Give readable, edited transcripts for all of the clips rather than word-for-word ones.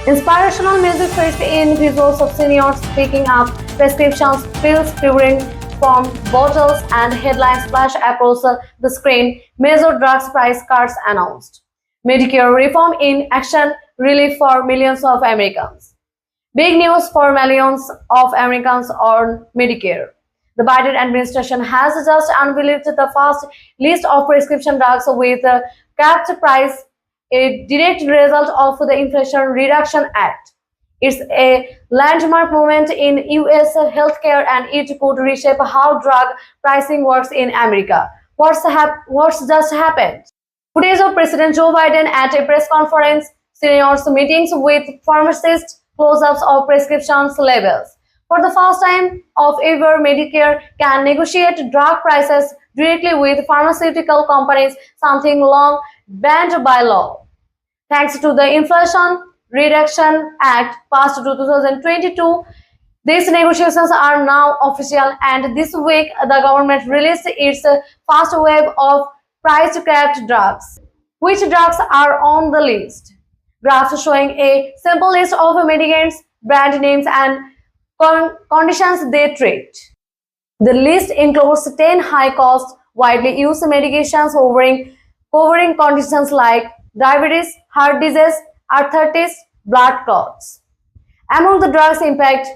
Inspirational music fits in visuals of seniors picking up prescriptions, pills, figuring from bottles, and headlines flash across the screen. Major drugs price cuts announced. Medicare reform in action, relief for millions of Americans. Big news for millions of Americans on Medicare. The Biden administration has just unveiled the first list of prescription drugs with a capped price, a direct result of the Inflation Reduction Act. It's a landmark moment in US healthcare and it could reshape how drug pricing works in America. What's just happened? Footage of President Joe Biden at a press conference, seniors meetings with pharmacists, close-ups of prescriptions labels. For the first time of ever, Medicare can negotiate drug prices directly with pharmaceutical companies, something long banned by law. Thanks to the Inflation Reduction Act passed in 2022, these negotiations are now official, and this week the government released its first wave of price-capped drugs. Which drugs are on the list? Graphs showing a simple list of medicaments, brand names, and conditions they treat. The list includes 10 high-cost, widely used medications covering conditions like diabetes, heart disease, arthritis, blood clots. Among the drugs impact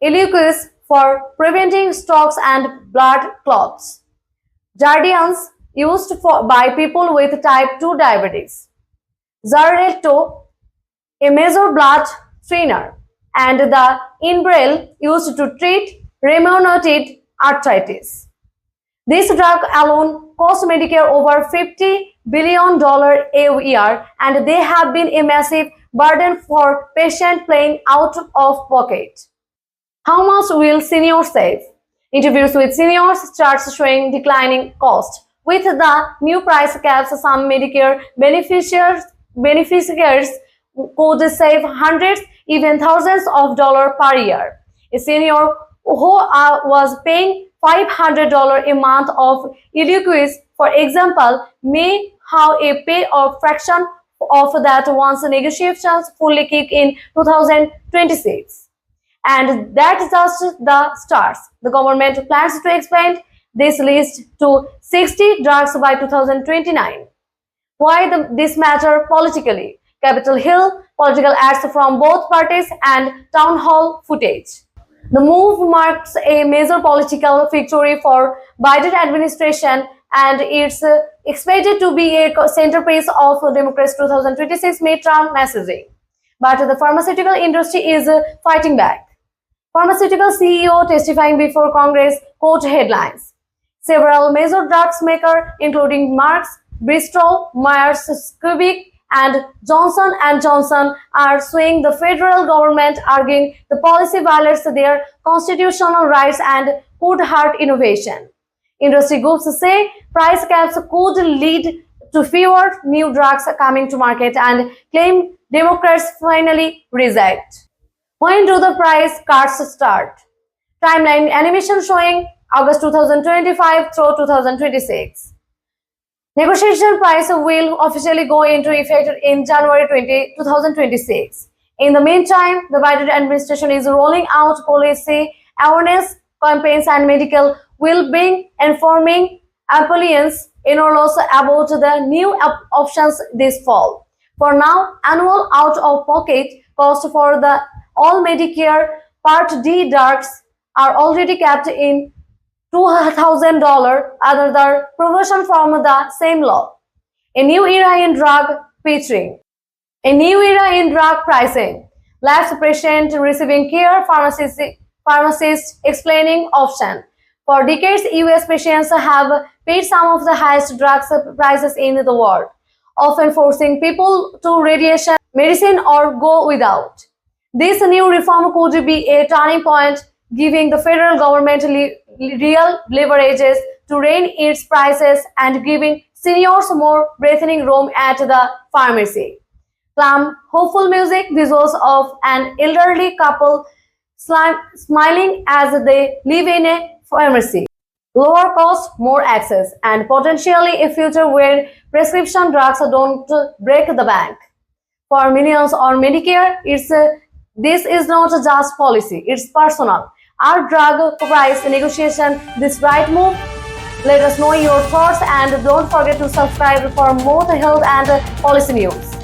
Eliquis for preventing strokes and blood clots, Jardiance used by people with type 2 diabetes, Xarelto, a major blood thinner, and the Enrollees used to treat rheumatoid arthritis. This drug alone costs Medicare over $50 billion a year, and they have been a massive burden for patients paying out of pocket. How much will seniors save? Interviews with seniors charts showing declining cost. With the new price caps, some Medicare beneficiaries could save hundreds, even thousands of dollars per year. A senior who was paying $500 a month of Eliquis, for example, may have a pay a fraction of that once negotiations fully kick in 2026. And that's just the start. The government plans to expand this list to 60 drugs by 2029. Why this matter politically? Capitol Hill, political ads from both parties, and town hall footage. The move marks a major political victory for Biden administration, and it's expected to be a centerpiece of Democrats' 2026 midterm messaging. But the pharmaceutical industry is fighting back. Pharmaceutical CEO testifying before Congress quote headlines. Several major drugs makers, including Merck, Bristol, Myers Squibb, and Johnson & Johnson, are suing the federal government, arguing the policy violates their constitutional rights and could hurt innovation. Industry groups say price caps could lead to fewer new drugs coming to market and claim Democrats finally reject. When do the price cuts start? Timeline animation showing August 2025 through 2026. Negotiation price will officially go into effect in January 2026. In the meantime, the Biden administration is rolling out policy awareness campaigns and medical well-being, informing employees enrollees about the new options this fall. For now, annual out-of-pocket cost for the all Medicare Part D drugs are already capped in $2,000 under the provision from the same law. A new era in drug featuring. A new era in drug pricing. Lapsed patient receiving care, pharmacists explaining option. For decades, US patients have paid some of the highest drug prices in the world, often forcing people to radiation medicine or go without. This new reform could be a turning point, giving the federal government real leverages to rein its prices and giving seniors more breathing room at the pharmacy. Calm, hopeful music, visuals of an elderly couple smiling as they live in a pharmacy. Lower cost, more access, and potentially a future where prescription drugs don't break the bank. for millions on Medicare. This is not just policy; it's personal. Our drug price negotiation this right move? Let us know your thoughts and don't forget to subscribe for more health and policy news.